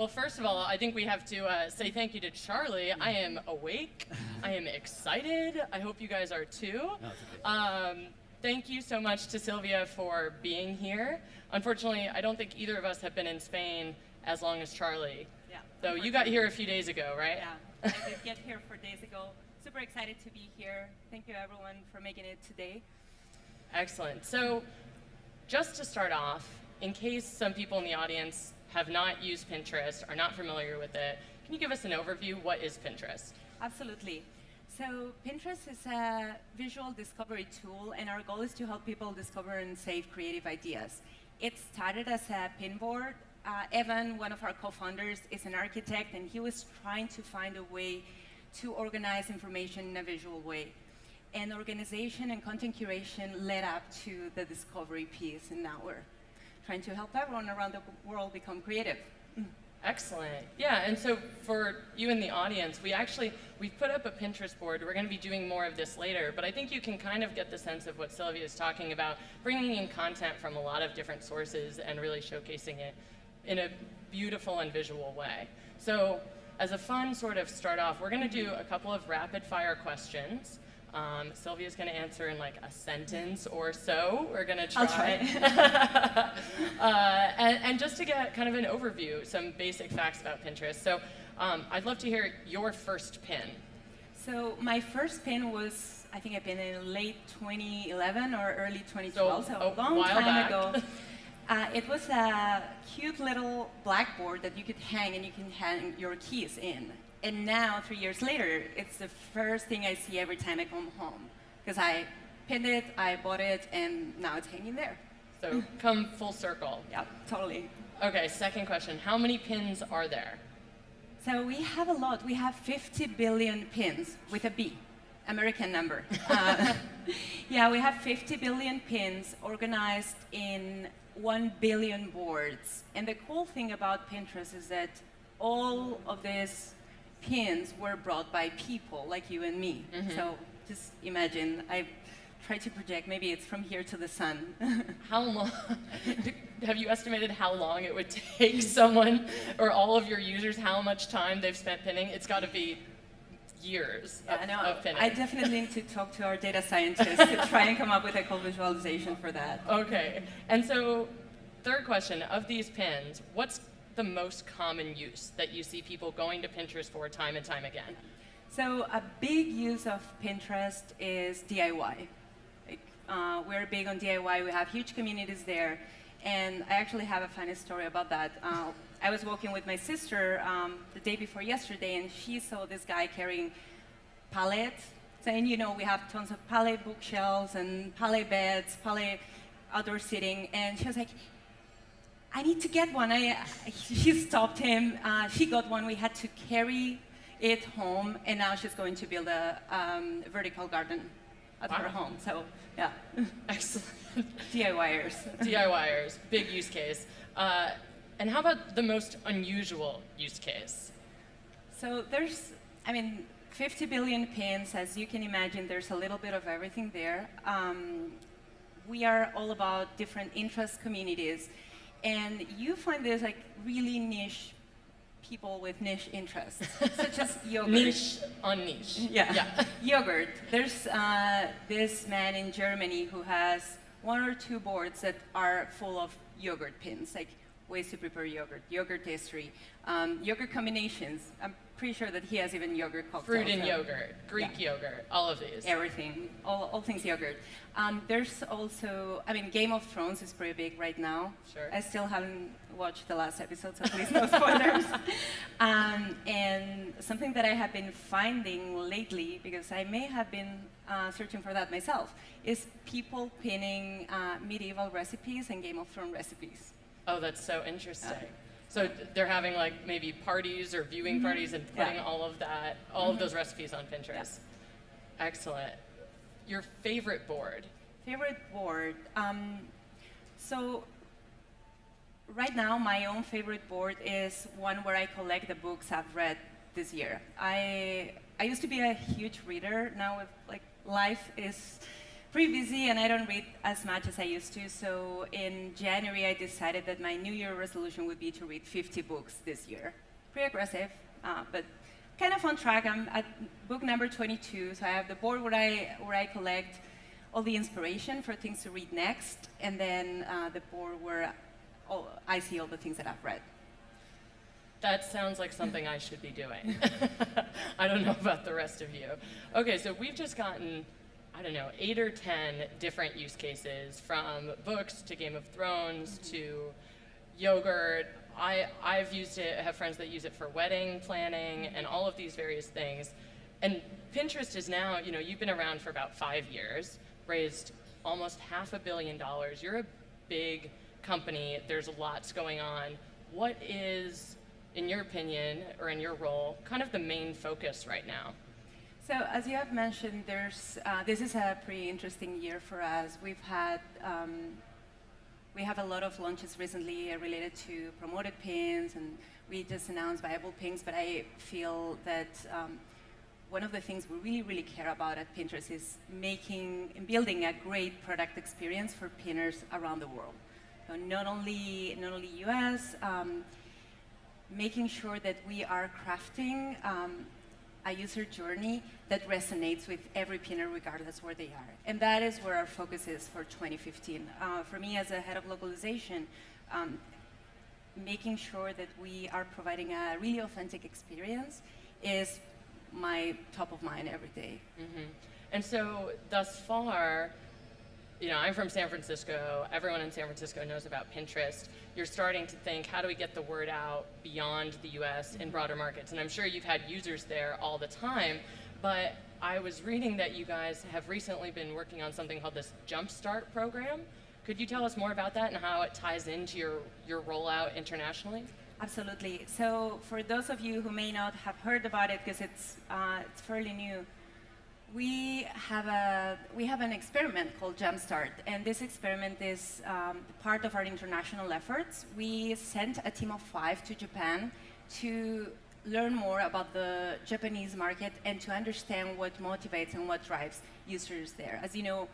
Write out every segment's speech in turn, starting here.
Well, first of all, I think we have to say thank you to Charlie. I am awake. I am excited. I hope you guys are too. No, it's okay. Thank you so much to Silvia for being here. Unfortunately, I don't think either of us have been in Spain as long as Charlie. Yeah. So you got here a few days ago, right? Yeah, I did get here 4 days ago. Super excited to be here. Thank you everyone for making it today. Excellent. So just to start off, in case some people in the audience have not used Pinterest, are not familiar with it, can you give us an overview? What is Pinterest? Absolutely. So Pinterest is a visual discovery tool, and our goal is to help people discover and save creative ideas. It started as a pin board. Evan, one of our co-founders, is an architect, and he was trying to find a way to organize information in a visual way. And organization and content curation led up to the discovery piece, and now we're trying to help everyone around the world become creative. Excellent. Yeah, and so for you in the audience, we've put up a Pinterest board. We're going to be doing more of this later, but I think you can kind of get the sense of what Silvia is talking about, bringing in content from a lot of different sources and really showcasing it in a beautiful and visual way. So as a fun sort of start off, we're going to do a couple of rapid fire questions. Sylvia's going to answer in like a sentence or so. We're going to try. I'll try. And just to get kind of an overview, some basic facts about Pinterest. So I'd love to hear your first pin. So my first pin was, I think I pinned in late 2011 or early 2012, so a long time back. ago. It was a cute little blackboard that you could hang, and you can hang your keys in. And now, 3 years later, it's the first thing I see every time I come home. Because I pinned it, I bought it, and now it's hanging there. So come full circle. Yeah, totally. Okay, second question. How many pins are there? So we have a lot. We have 50 billion pins with a B, American number. Yeah, we have 50 billion pins organized in 1 billion boards. And the cool thing about Pinterest is that all of these pins were brought by people like you and me. Mm-hmm. So just imagine, I try to project, maybe it's from here to the sun. How long, have you estimated how long it would take someone or all of your users, how much time they've spent pinning? It's got to be years of pinning. I definitely need to talk to our data scientists to try and come up with a cool visualization for that. Okay, and so third question, of these pins, what's the most common use that you see people going to Pinterest for time and time again? So a big use of Pinterest is DIY. We're big on DIY. We have huge communities there. And I actually have a funny story about that. I was walking with my sister the day before yesterday, and she saw this guy carrying pallets. And you know, we have tons of pallet bookshelves and pallet beds, pallet outdoor seating. And she was like, I need to get one. She stopped him. She got one. We had to carry it home, and now she's going to build a vertical garden at her home. So, yeah. Excellent. DIYers. DIYers, big use case. And how about the most unusual use case? So there's, 50 billion pins. As you can imagine, there's a little bit of everything there. We are all about different interest communities. And you find there's like really niche people with niche interests, such as yogurt. Niche on niche. Yeah. Yogurt. There's this man in Germany who has 1 or 2 boards that are full of yogurt pins, like ways to prepare yogurt, yogurt history, yogurt combinations. I'm pretty sure that he has even yogurt cocktails. Fruit and yogurt, Greek yogurt, all of these. Everything, all things yogurt. There's also, Game of Thrones is pretty big right now. Sure. I still haven't watched the last episode, so please no spoilers. And something that I have been finding lately, because I may have been searching for that myself, is people pinning medieval recipes and Game of Thrones recipes. Oh, that's so interesting. So they're having like maybe parties or viewing parties and putting all of that, all of those recipes on Pinterest. Yeah. Excellent. Your favorite board? Favorite board? So right now, my own favorite board is one where I collect the books I've read this year. I used to be a huge reader. Now, life is pretty busy and I don't read as much as I used to. So in January, I decided that my New Year resolution would be to read 50 books this year. Pretty aggressive, but kind of on track. I'm at book number 22, so I have the board where I collect all the inspiration for things to read next, and then the board where I see all the things that I've read. That sounds like something I should be doing. I don't know about the rest of you. Okay, so we've just gotten, I don't know, 8 or 10 different use cases, from books to Game of Thrones to yogurt. I've used it, I have friends that use it for wedding planning and all of these various things. And Pinterest is now, you've been around for about 5 years, raised almost $500 million. You're a big company, there's lots going on. What is, in your opinion, or in your role, kind of the main focus right now? So as you have mentioned, this is a pretty interesting year for us. We have a lot of launches recently related to promoted pins, and we just announced viable pins, but I feel that one of the things we really, really care about at Pinterest is making and building a great product experience for pinners around the world. So not only US, making sure that we are crafting a user journey that resonates with every pinner regardless where they are. And that is where our focus is for 2015. For me as a head of localization, making sure that we are providing a really authentic experience is my top of mind every day. Mm-hmm. And so thus far, I'm from San Francisco. Everyone in San Francisco knows about Pinterest. You're starting to think, how do we get the word out beyond the US in broader markets? And I'm sure you've had users there all the time, but I was reading that you guys have recently been working on something called this Jumpstart program. Could you tell us more about that and how it ties into your rollout internationally? Absolutely. So for those of you who may not have heard about it, because it's fairly new, we have an experiment called Jumpstart, and this experiment is part of our international efforts. We sent a team of 5 to Japan to learn more about the Japanese market and to understand what motivates and what drives users there. As you know,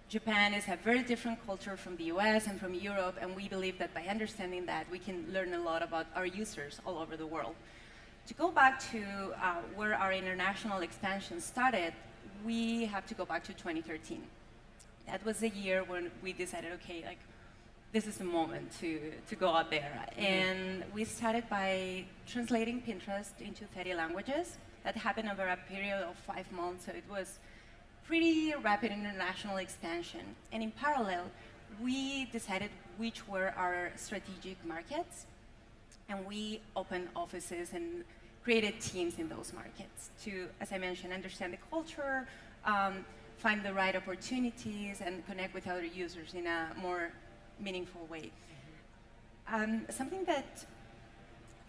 Japan is a very different culture from the US and from Europe, and we believe that by understanding that, we can learn a lot about our users all over the world. To go back to where our international expansion started, we have to go back to 2013. That was the year when we decided, okay, this is the moment to go out there. Mm-hmm. And we started by translating Pinterest into 30 languages. That happened over a period of 5 months, so it was pretty rapid international expansion. And in parallel, we decided which were our strategic markets, and we opened offices and created teams in those markets to, as I mentioned, understand the culture, find the right opportunities, and connect with other users in a more meaningful way. Mm-hmm. Something that,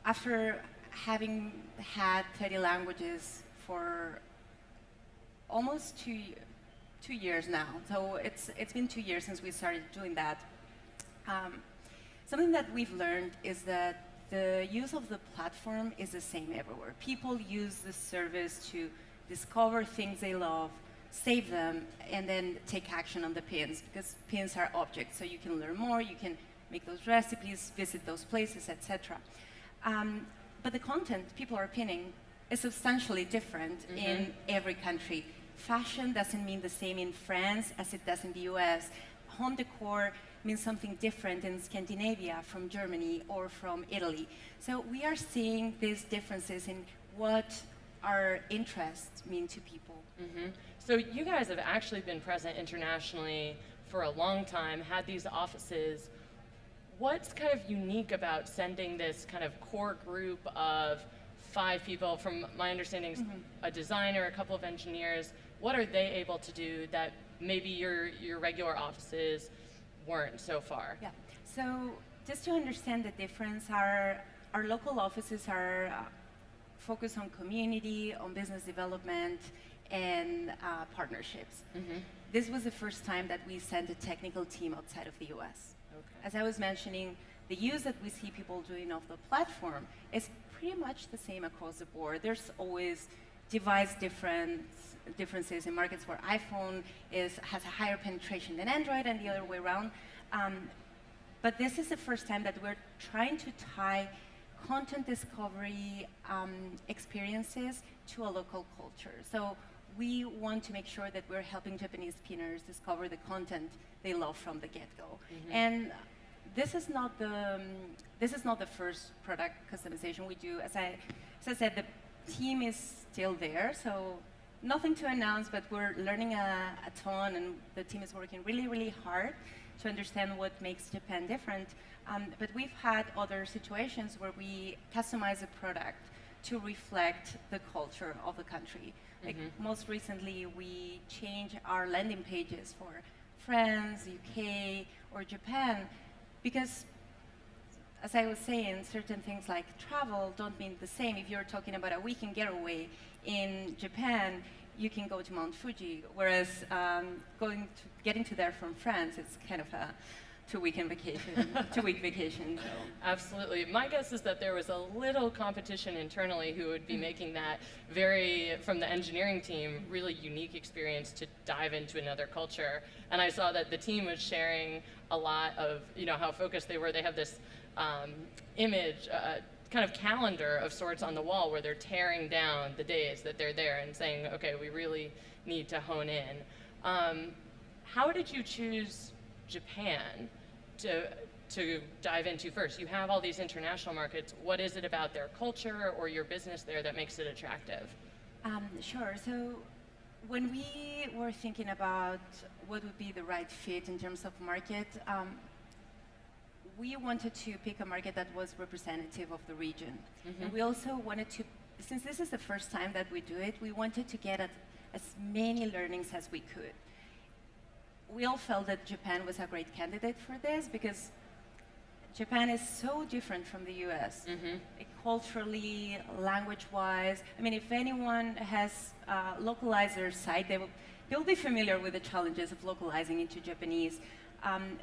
after having had 30 languages for almost two years now, so it's been 2 years since we started doing that, something that we've learned is that the use of the platform is the same everywhere. People use the service to discover things they love, save them, and then take action on the pins, because pins are objects, so you can learn more, you can make those recipes, visit those places, etc. But the content people are pinning is substantially different mm-hmm. in every country. Fashion doesn't mean the same in France as it does in the US. Home decor means something different in Scandinavia from Germany or from Italy. So we are seeing these differences in what our interests mean to people. Mm-hmm. So you guys have actually been present internationally for a long time, had these offices. What's kind of unique about sending this kind of core group of 5 people, from my understanding, mm-hmm. a designer, a couple of engineers? What are they able to do that maybe your regular offices weren't so far? Yeah. So just to understand the difference, our local offices are focused on community, on business development, and partnerships. Mm-hmm. This was the first time that we sent a technical team outside of the US. Okay. As I was mentioning, the use that we see people doing of the platform is pretty much the same across the board. There's always device differences in markets where iPhone has a higher penetration than Android and the other way around. But this is the first time that we're trying to tie content discovery experiences to a local culture. So we want to make sure that we're helping Japanese pinners discover the content they love from the get-go. And this is not the first product customization we do. As I said, the team is still there, so nothing to announce, but we're learning a ton, and the team is working really, really hard to understand what makes Japan different. But we've had other situations where we customize a product to reflect the culture of the country. Like most recently, we changed our landing pages for France, UK, or Japan, because as I was saying, certain things like travel don't mean the same. If you're talking about a weekend getaway in Japan, you can go to Mount Fuji, whereas getting to there from France, it's kind of a two-week vacation. So. Absolutely. My guess is that there was a little competition internally who would be making that from the engineering team, really unique experience to dive into another culture. And I saw that the team was sharing a lot of, how focused they were. They have this image, kind of calendar of sorts on the wall where they're tearing down the days that they're there and saying, okay, we really need to hone in. How did you choose Japan to dive into first? You have all these international markets. What is it about their culture or your business there that makes it attractive? Sure. So when we were thinking about what would be the right fit in terms of market, we wanted to pick a market that was representative of the region. And we also wanted to, since this is the first time that we do it, we wanted to get as many learnings as we could. We all felt that Japan was a great candidate for this because Japan is so different from the US, culturally, language-wise. I mean, if anyone has localized their site, they'll be familiar with the challenges of localizing into Japanese.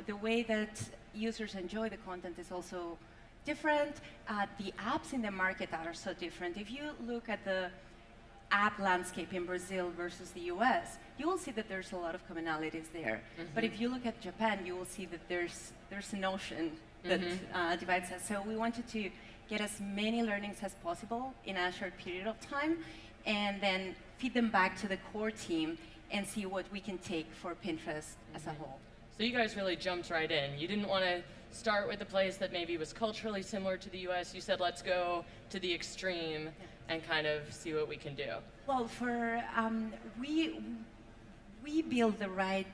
The way that users enjoy the content is also different. The apps in the market are so different. If you look at the app landscape in Brazil versus the US, you will see that there's a lot of commonalities there. But if you look at Japan, you will see that there's an ocean that divides us. So we wanted to get as many learnings as possible in a short period of time, and then feed them back to the core team and see what we can take for Pinterest as a whole. So you guys really jumped right in. You didn't want to start with a place that maybe was culturally similar to the US. You said, let's go to the extreme and kind of see what we can do. Well, we build the right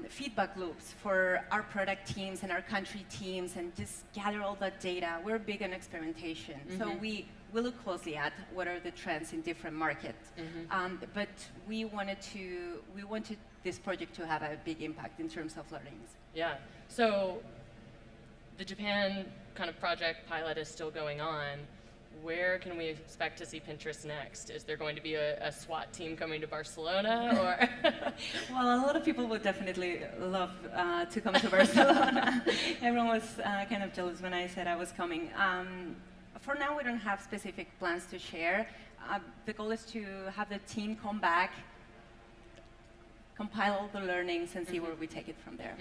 feedback loops for our product teams and our country teams and just gather all that data. We're big on experimentation. So we look closely at what are the trends in different markets. But we wanted this project to have a big impact in terms of learnings. Yeah. So the Japan kind of project pilot is still going on. Where can we expect to see Pinterest next? Is there going to be a SWAT team coming to Barcelona, or? Well, a lot of people would definitely love to come to Barcelona. Everyone was kind of jealous when I said I was coming. For now, we don't have specific plans to share. The goal is to have the team come back, compile all the learnings, and see where we take it from there.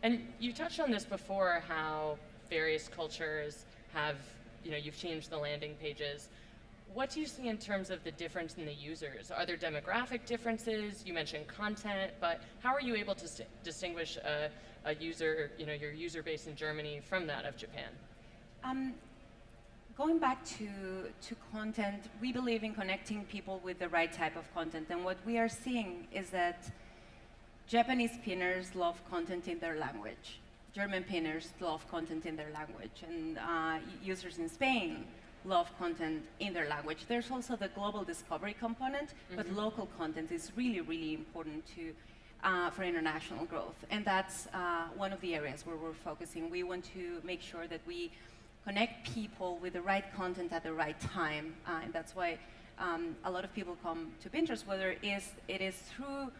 And you touched on this before, how various cultures have, you've changed the landing pages. What do you see in terms of the difference in the users? Are there demographic differences? You mentioned content, but how are you able to distinguish a user, your user base in Germany from that of Japan? Going back to content, we believe in connecting people with the right type of content. And what we are seeing is that Japanese pinners love content in their language. German pinners love content in their language. And users in Spain love content in their language. There's also the global discovery component, but local content is really, really important for international growth. And that's one of the areas where we're focusing. We want to make sure that we connect people with the right content at the right time. And that's why a lot of people come to Pinterest, whether it is through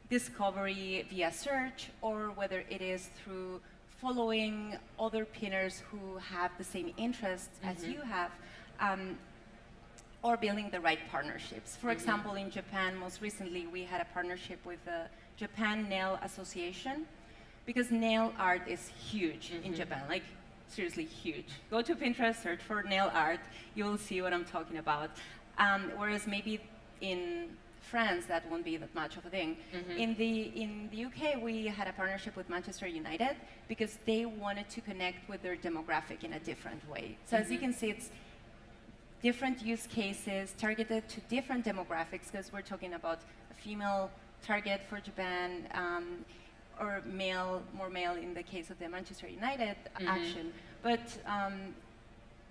discovery via search, or whether it is through following other pinners who have the same interests as you have. or building the right partnerships. For example, in Japan, most recently, we had a partnership with the Japan Nail Association, because nail art is huge in Japan, like seriously huge. Go to Pinterest, search for nail art, you will see what I'm talking about. Whereas maybe in France, that won't be that much of a thing. In the UK, we had a partnership with Manchester United because they wanted to connect with their demographic in a different way. So as you can see, it's different use cases targeted to different demographics, because we're talking about a female target for Japan, or male, more male in the case of the Manchester United action. But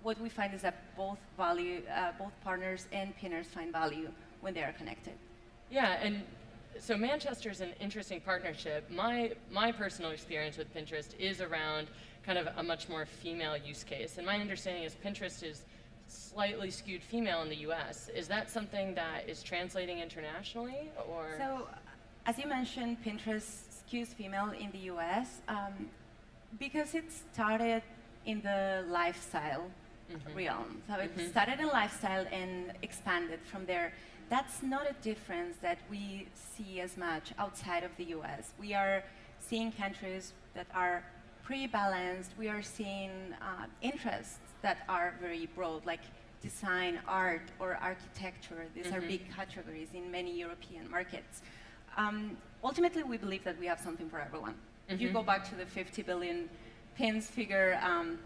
what we find is that both partners and pinners find value when they are connected. Yeah, and so Manchester's an interesting partnership. My personal experience with Pinterest is around kind of a much more female use case. And my understanding is Pinterest is slightly skewed female in the US. Is that something that is translating internationally, or? So, as you mentioned, Pinterest skews female in the US because it started in the lifestyle realm. So it started in lifestyle and expanded from there. That's not a difference that we see as much outside of the US. We are seeing countries that are pretty balanced. We are seeing interests that are very broad, like design, art, or architecture. These are big categories in many European markets. Ultimately, we believe that we have something for everyone. If you go back to the 50 billion pins figure,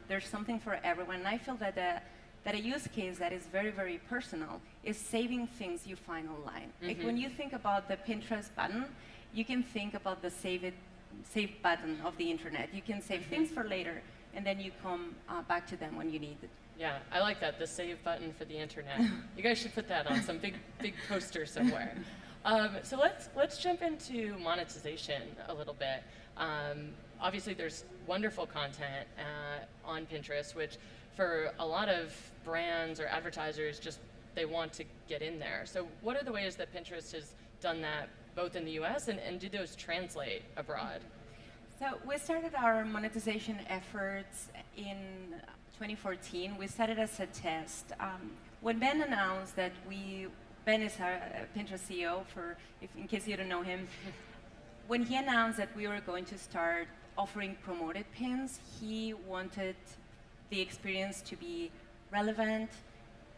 there's something for everyone. And I feel that a use case that is very, very personal is saving things you find online. Like when you think about the Pinterest button, you can think about the save button of the internet. You can save things for later, and then you come back to them when you need it. Yeah, I like that, the save button for the internet. You guys should put that on some big poster somewhere. So let's jump into monetization a little bit. Obviously, there's wonderful content on Pinterest, which for a lot of brands or advertisers, just they want to get in there. So what are the ways that Pinterest has done that, both in the US, and do those translate abroad? So we started our monetization efforts in 2014. We started as a test. When Ben announced that Ben is our Pinterest CEO, in case you don't know him. When he announced that we were going to start offering promoted pins, he wanted the experience to be relevant,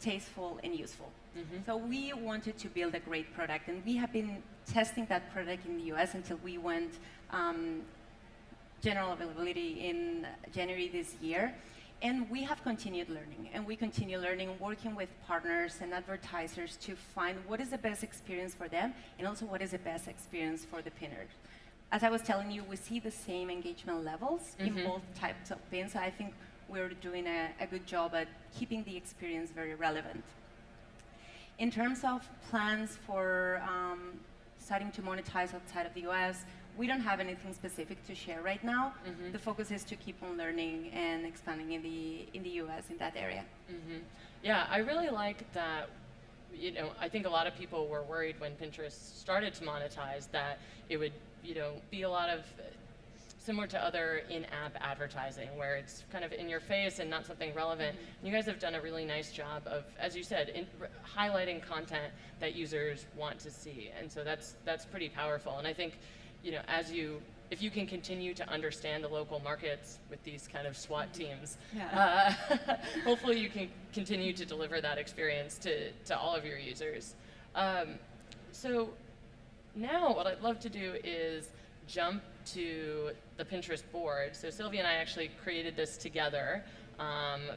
tasteful, and useful. So we wanted to build a great product, and we have been testing that product in the US until we went general availability in January this year. And we have continued learning, and we continue learning, working with partners and advertisers to find what is the best experience for them, and also what is the best experience for the pinners. As I was telling you, we see the same engagement levels in both types of pins. So I think we're doing a good job at keeping the experience very relevant. In terms of plans for starting to monetize outside of the US, we don't have anything specific to share right now. The focus is to keep on learning and expanding in the US in that area. Yeah, I really like that. You know, I think a lot of people were worried when Pinterest started to monetize that it would, be a lot of similar to other in-app advertising, where it's kind of in your face and not something relevant. And you guys have done a really nice job of, as you said, highlighting content that users want to see, and so that's pretty powerful. And I think, if you can continue to understand the local markets with these kind of SWAT teams, hopefully you can continue to deliver that experience to all of your users. So now what I'd love to do is jump to the Pinterest board. So Silvia and I actually created this together.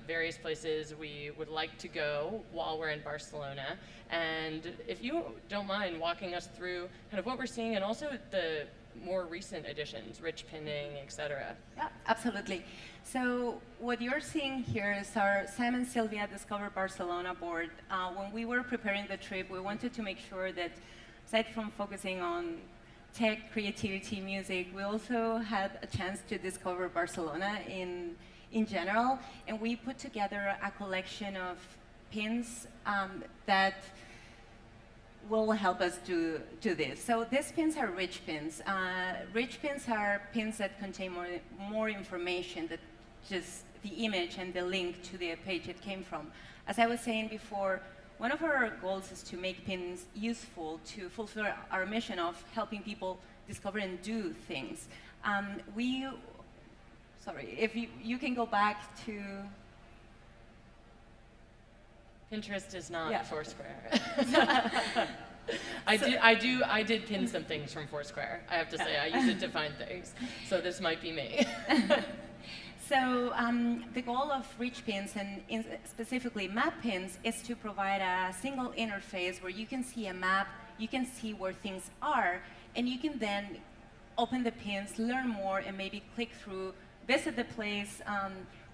Various places we would like to go while we're in Barcelona. And if you don't mind walking us through kind of what we're seeing, and also the more recent additions, rich pinning, etc. Yeah, absolutely. So what you're seeing here is our Sam and Silvia Discover Barcelona board. When we were preparing the trip, we wanted to make sure that, aside from focusing on tech, creativity, music, we also had a chance to discover Barcelona in general, and we put together a collection of pins that will help us do this. So these pins are rich pins. Rich pins are pins that contain more information than just the image and the link to the page it came from. As I was saying before, one of our goals is to make pins useful to fulfill our mission of helping people discover and do things. Sorry, if you can go back to... Pinterest is not Yeah. Foursquare. I did pin some things from Foursquare. I have to say, I use it to find things. So this might be me. So the goal of Rich Pins, and specifically map pins, is to provide a single interface where you can see a map, you can see where things are, and you can then open the pins, learn more, and maybe click through, visit the place.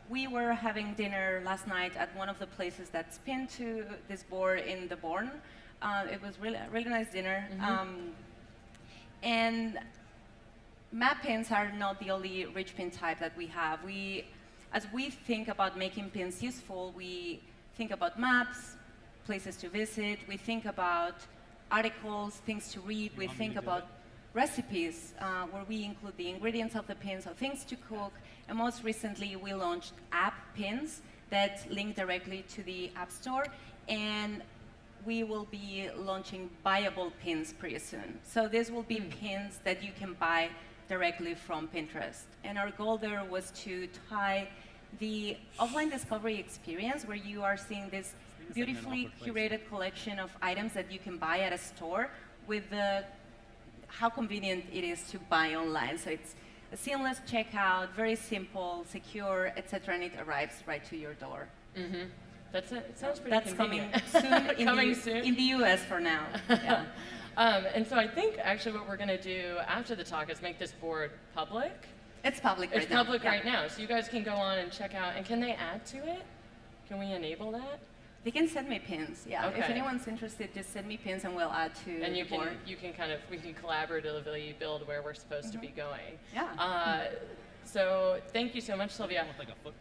We were having dinner last night at one of the places that's pinned to this board in the Bourne. It was really a really nice dinner. And map pins are not the only rich pin type that we have. As we think about making pins useful, we think about maps, places to visit, we think about articles, things to read, we think about recipes, where we include the ingredients of the pins, or things to cook, and most recently we launched app pins that link directly to the App Store, and we will be launching buyable pins pretty soon. So these will be pins that you can buy directly from Pinterest. And our goal there was to tie the offline discovery experience, where you are seeing this beautifully curated collection of items that you can buy at a store, with how convenient it is to buy online. So it's a seamless checkout, very simple, secure, etc., and it arrives right to your door. That's it. It sounds pretty That's convenient. coming soon in the US for now. Yeah. And so I think actually what we're going to do after the talk is make this board public. It's public right now. It's public right now, so you guys can go on and check out. And can they add to it? Can we enable that? They can send me pins, yeah. Okay. If anyone's interested, just send me pins and we'll add to And you the board. can we can collaboratively build where we're supposed to be going. Yeah. So thank you so much, Silvia.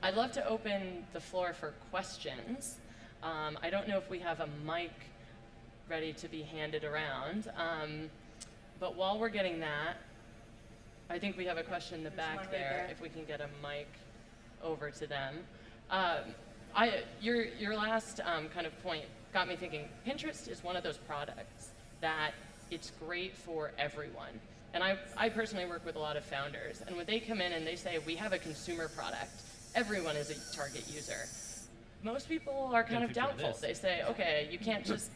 I'd love to open the floor for questions. I don't know if we have a mic ready to be handed around, but while we're getting that, I think we have a question in the back there, if we can get a mic over to them. Your last kind of point got me thinking, Pinterest is one of those products that it's great for everyone. And I personally work with a lot of founders, and when they come in and they say, we have a consumer product, everyone is a target user. Most people are kind of doubtful. They say, okay, you can't just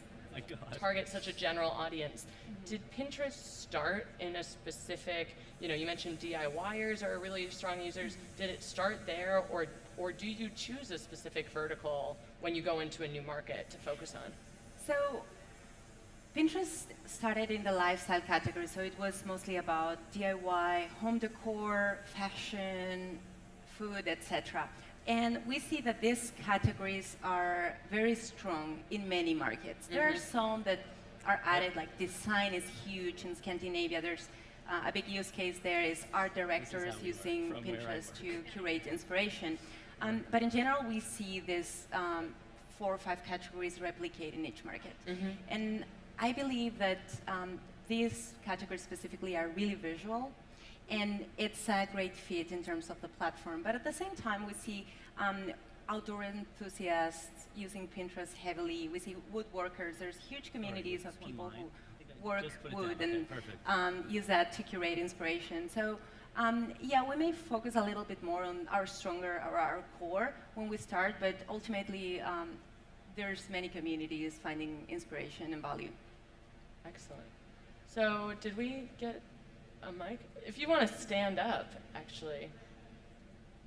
target such a general audience. Did Pinterest start in a specific, you mentioned DIYers are really strong users. Did it start there, or do you choose a specific vertical when you go into a new market to focus on? So Pinterest started in the lifestyle category, so it was mostly about DIY, home decor, fashion, food, etc. And we see that these categories are very strong in many markets. There are some that are added, like design is huge in Scandinavia. There's a big use case there is art directors using Pinterest to curate inspiration. But in general, we see this 4 or 5 categories replicate in each market. And I believe that these categories specifically are really visual, and it's a great fit in terms of the platform. But at the same time, we see outdoor enthusiasts using Pinterest heavily. We see woodworkers. There's huge communities of people who work wood and use that to curate inspiration. So yeah, we may focus a little bit more on our core when we start, but ultimately there's many communities finding inspiration and value. Excellent. So did we get a mic? If you want to stand up, actually,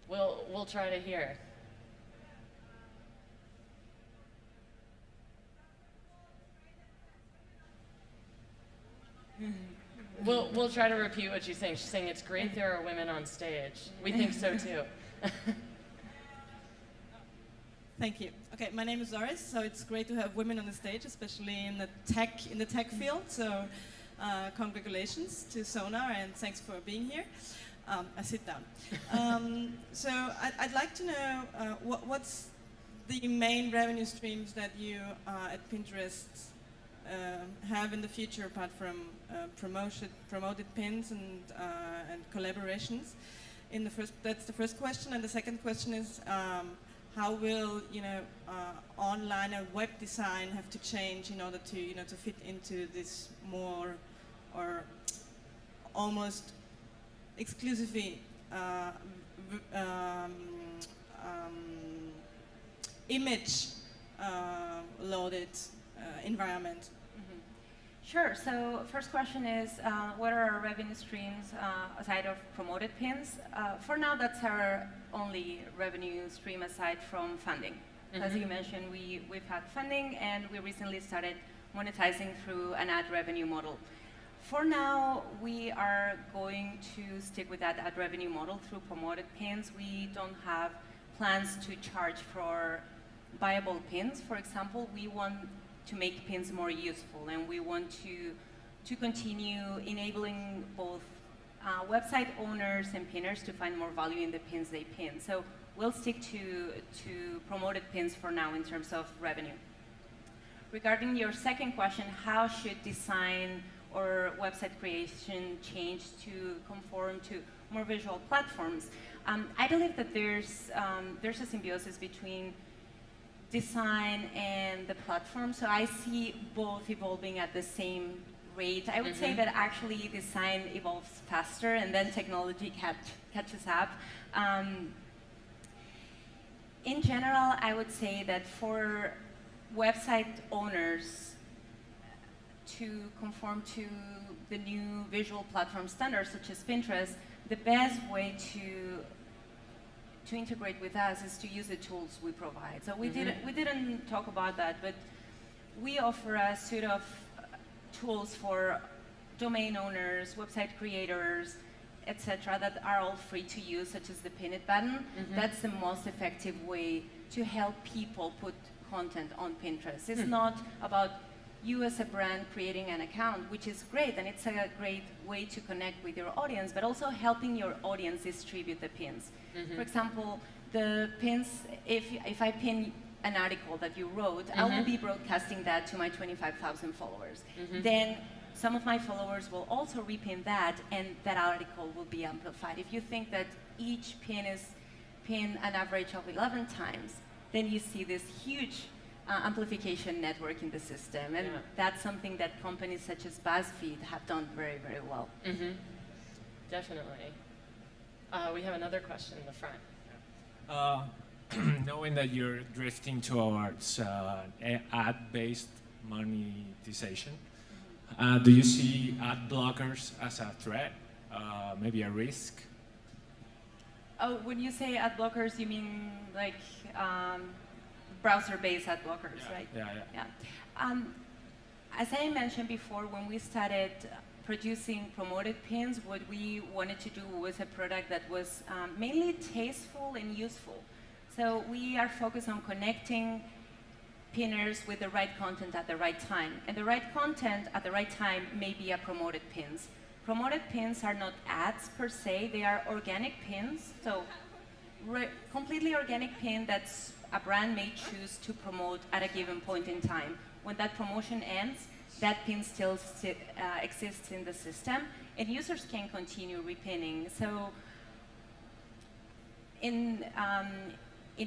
we'll try to hear. We'll try to repeat what she's saying. She's saying it's great there are women on stage. We think so too. Thank you. Okay, my name is Doris. So it's great to have women on the stage, especially in the tech field. So congratulations to Sónar, and thanks for being here. I sit down. So I'd like to know what's the main revenue streams that you at Pinterest have in the future, apart from promoted pins and collaborations. That's the first question, and the second question is, how will online and web design have to change in order to to fit into this more or almost exclusively image loaded environment? Sure. So first question is, what are our revenue streams aside of promoted pins? For now, that's our only revenue stream aside from funding. As you mentioned, we've had funding, and we recently started monetizing through an ad revenue model. For now, we are going to stick with that ad revenue model through promoted pins. We don't have plans to charge for buyable pins. For example, we want to make pins more useful, and we want to continue enabling both website owners and pinners to find more value in the pins they pin. So we'll stick to promoted pins for now in terms of revenue. Regarding your second question, how should design or website creation change to conform to more visual platforms? I believe that there's a symbiosis between design and the platform, so I see both evolving at the same rate. I would say that actually design evolves faster and then technology catches up. In general, I would say that for website owners to conform to the new visual platform standards such as Pinterest, the best way to integrate with us is to use the tools we provide. So we didn't talk about that, but we offer a suite of tools for domain owners, website creators, etc., that are all free to use, such as the Pin It button. That's the most effective way to help people put content on Pinterest. It's not about you as a brand creating an account, which is great, and it's a great way to connect with your audience, but also helping your audience distribute the pins. For example, the pins, if I pin an article that you wrote, I will be broadcasting that to my 25,000 followers. Then some of my followers will also repin that, and that article will be amplified. If you think that each pin is pinned an average of 11 times, then you see this huge amplification network in the system, and that's something that companies such as BuzzFeed have done very, very well. Definitely. We have another question in the front. Knowing that you're drifting towards ad-based monetization, do you see ad blockers as a threat, maybe a risk? Oh, when you say ad blockers, you mean like browser-based ad blockers, right? Yeah. As I mentioned before, when we started producing promoted pins, what we wanted to do was a product that was mainly tasteful and useful. So we are focused on connecting pinners with the right content at the right time. And the right content at the right time may be a promoted pins. Promoted pins are not ads per se, they are organic pins. So completely organic pin that's a brand may choose to promote at a given point in time. When that promotion ends, that pin still exists in the system, and users can continue repinning. So in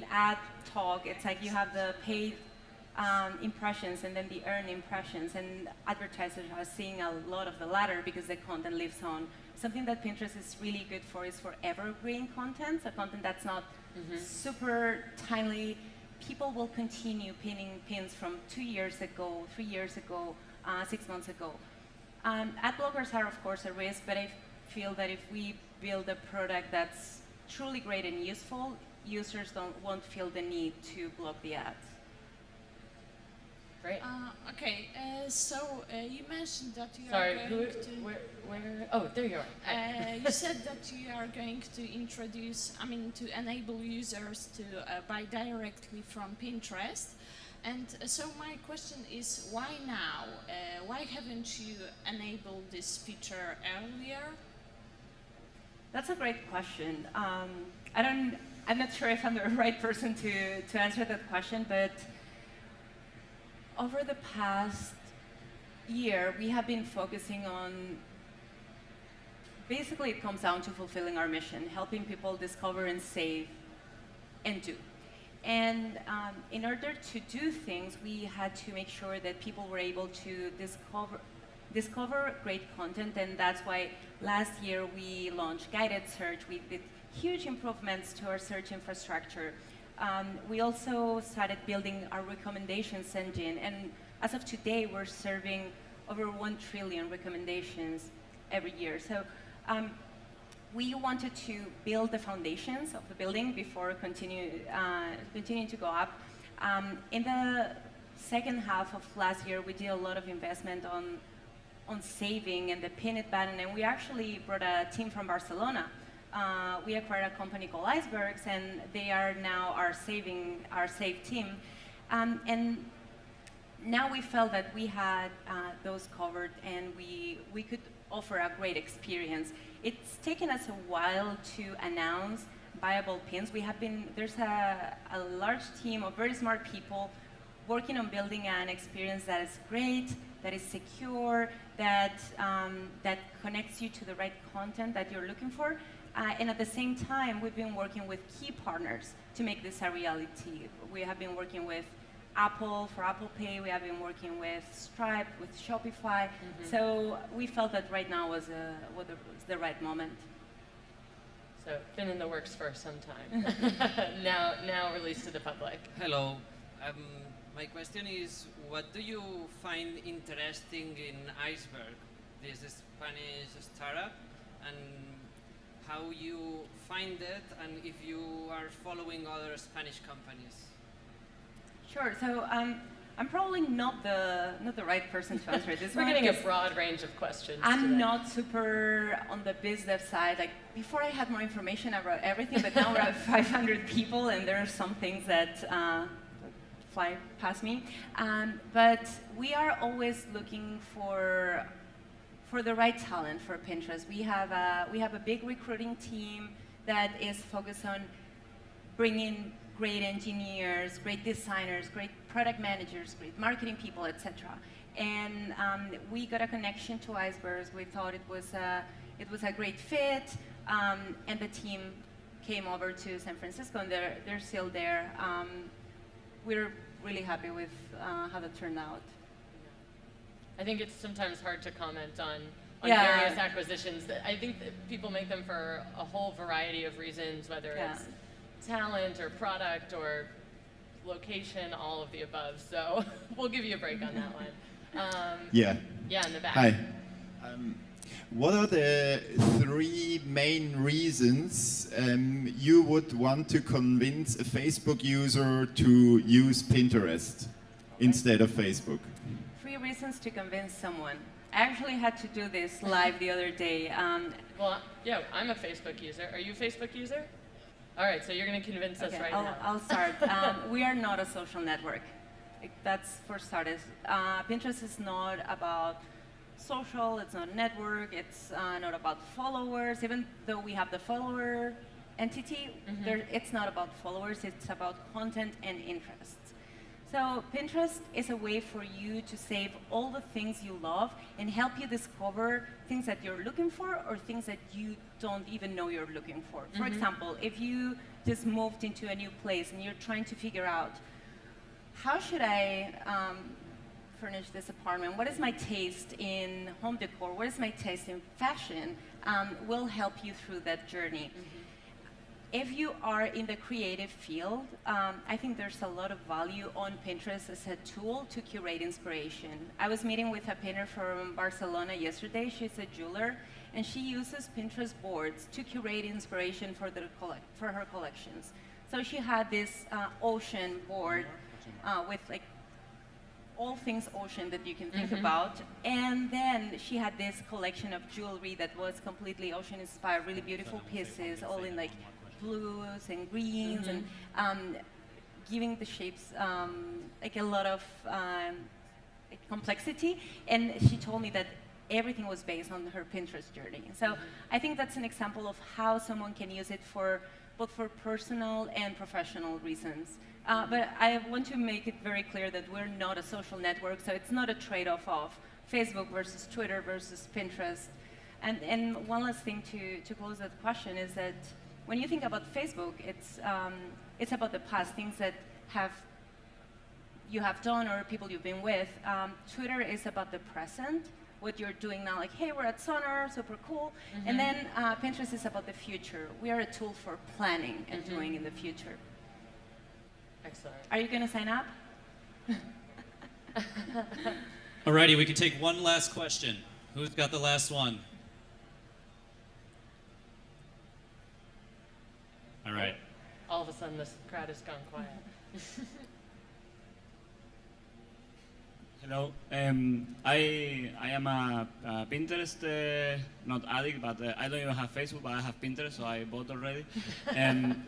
ad talk, it's like you have the paid impressions and then the earned impressions, and advertisers are seeing a lot of the latter because the content lives on. Something that Pinterest is really good for is for evergreen content, so content that's not super timely. People will continue pinning pins from 2 years ago, 3 years ago, 6 months ago. Ad blockers are of course a risk, but I feel that if we build a product that's truly great and useful, users won't feel the need to block the ads. Great. Okay, so you mentioned that you Sorry, are going to... where? Oh, there you are. You said that you are going to introduce, to enable users to buy directly from Pinterest. And so my question is, why now? Why haven't you enabled this feature earlier? That's a great question. I'm not sure if I'm the right person to answer that question, but over the past year, we have been focusing on, basically it comes down to fulfilling our mission, helping people discover and save and do. And in order to do things, we had to make sure that people were able to discover great content, and that's why last year we launched guided search. We did huge improvements to our search infrastructure. We also started building our recommendations engine, and as of today, we're serving over 1 trillion recommendations every year. So we wanted to build the foundations of the building before continuing to go up. In the second half of last year, we did a lot of investment on saving and the pin it button, and we actually brought a team from Barcelona. We acquired a company called Icebergs, and they are now our save team. And now we felt that we had those covered, and we could offer a great experience. It's taken us a while to announce viable pins. There's a large team of very smart people working on building an experience that is great, that is secure, that connects you to the right content that you're looking for. And at the same time, we've been working with key partners to make this a reality. We have been working with Apple for Apple Pay. We have been working with Stripe, with Shopify. So we felt that right now was the right moment. So been in the works for some time. now released to the public. Hello. My question is, what do you find interesting in Iceberg, this Spanish startup, and how you find it, and if you are following other Spanish companies? Sure. So I'm probably not the right person to answer this. We're getting a broad range of questions. I'm today. not super on the biz dev side. Like before, I had more information about everything, but now we're at 500 people, and there are some things that fly past me. But we are always looking for the right talent for Pinterest. We have a big recruiting team that is focused on bringing great engineers, great designers, great product managers, great marketing people, etc. And we got a connection to Icebergs. We thought it was a great fit, and the team came over to San Francisco, and they're still there. We're really happy with how that turned out. I think it's sometimes hard to comment on Yeah. various acquisitions. I think that people make them for a whole variety of reasons, whether it's talent or product or location, all of the above. So we'll give you a break on that one. Yeah, in the back. Hi. What are the 3 main reasons you would want to convince a Facebook user to use Pinterest instead of Facebook? 3 reasons to convince someone. I actually had to do this live the other day. Well, yeah, I'm a Facebook user. Are you a Facebook user? All right, so you're going to convince us right now. I'll start. We are not a social network. That's for starters. Pinterest is not about social, it's not a network, it's not about followers. Even though we have the follower entity, it's not about followers, it's about content and interests. So Pinterest is a way for you to save all the things you love and help you discover things that you're looking for or things that you don't even know you're looking for. For example, if you just moved into a new place and you're trying to figure out, how should I furnish this apartment? What is my taste in home decor? What is my taste in fashion? Will help you through that journey. If you are in the creative field, I think there's a lot of value on Pinterest as a tool to curate inspiration. I was meeting with a painter from Barcelona yesterday. She's a jeweler, and she uses Pinterest boards to curate inspiration for her collections. So she had this ocean board with like all things ocean that you can think about. And then she had this collection of jewelry that was completely ocean inspired, really beautiful pieces, all in like blues and greens, and giving the shapes like a lot of complexity. And she told me that everything was based on her Pinterest journey. So I think that's an example of how someone can use it for both for personal and professional reasons. But I want to make it very clear that we're not a social network, so it's not a trade-off of Facebook versus Twitter versus Pinterest. And one last thing to close that question is that when you think about Facebook, it's about the past, things that you have done or people you've been with. Twitter is about the present, what you're doing now, like, hey, we're at Sonar, super cool. And then Pinterest is about the future. We are a tool for planning and doing in the future. Excellent. Are you going to sign up? Alrighty, we can take one last question. Who's got the last one? All right. All of a sudden, this crowd has gone quiet. Hello. I am a Pinterest not addict, but I don't even have Facebook, but I have Pinterest, so I bought already.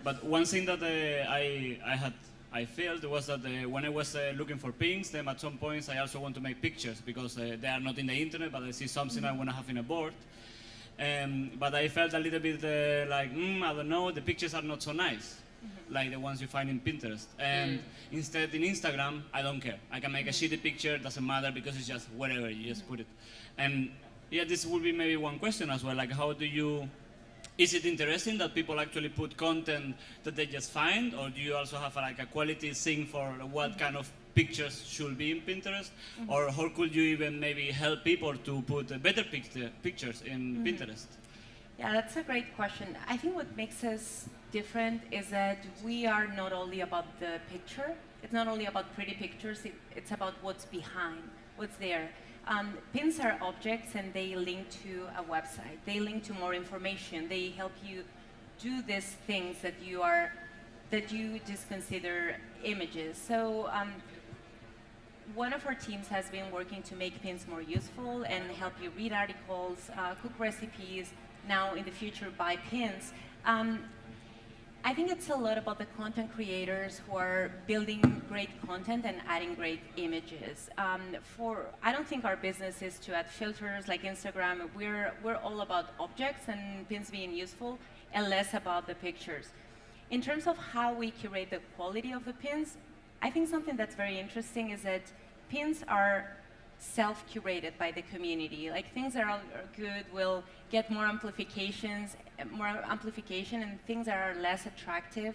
But one thing that I felt was that when I was looking for pins, then at some points I also want to make pictures because they are not in the internet, but I see something I want to have in a board. But I felt a little bit like, I don't know, the pictures are not so nice, like the ones you find in Pinterest. And instead in Instagram, I don't care. I can make a shitty picture, doesn't matter because it's just whatever, you just put it. And yeah, this would be maybe one question as well, like how do you, is it interesting that people actually put content that they just find, or do you also have like a quality thing for what kind of pictures should be in Pinterest? Or how could you even maybe help people to put better pictures in Pinterest? Yeah, that's a great question. I think what makes us different is that we are not only about the picture, it's not only about pretty pictures, it's about what's behind, what's there. Pins are objects and they link to a website. They link to more information. They help you do these things that you just consider images. So one of our teams has been working to make pins more useful and help you read articles, cook recipes, now in the future buy pins. I think it's a lot about the content creators who are building great content and adding great images. I don't think our business is to add filters like Instagram. We're all about objects and pins being useful and less about the pictures. In terms of how we curate the quality of the pins, I think something that's very interesting is that pins are self-curated by the community. Like things that are good will get more amplification, and things that are less attractive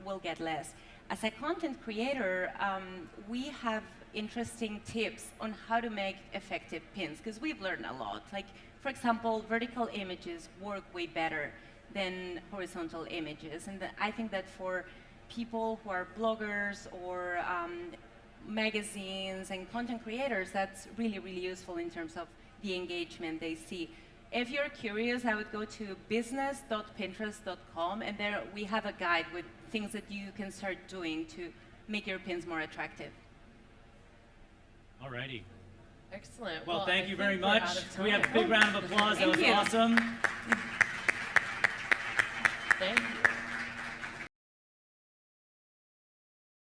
will get less. As a content creator, we have interesting tips on how to make effective pins because we've learned a lot. Like, for example, vertical images work way better than horizontal images, and I think that for people who are bloggers or magazines and content creators, that's really, really useful in terms of the engagement they see. If you're curious, I would go to business.pinterest.com, and there we have a guide with things that you can start doing to make your pins more attractive. Alrighty. Excellent. Well, thank I you very think we're much. out of Can we have a time. big round of applause? That Thank was you. awesome. Thank you.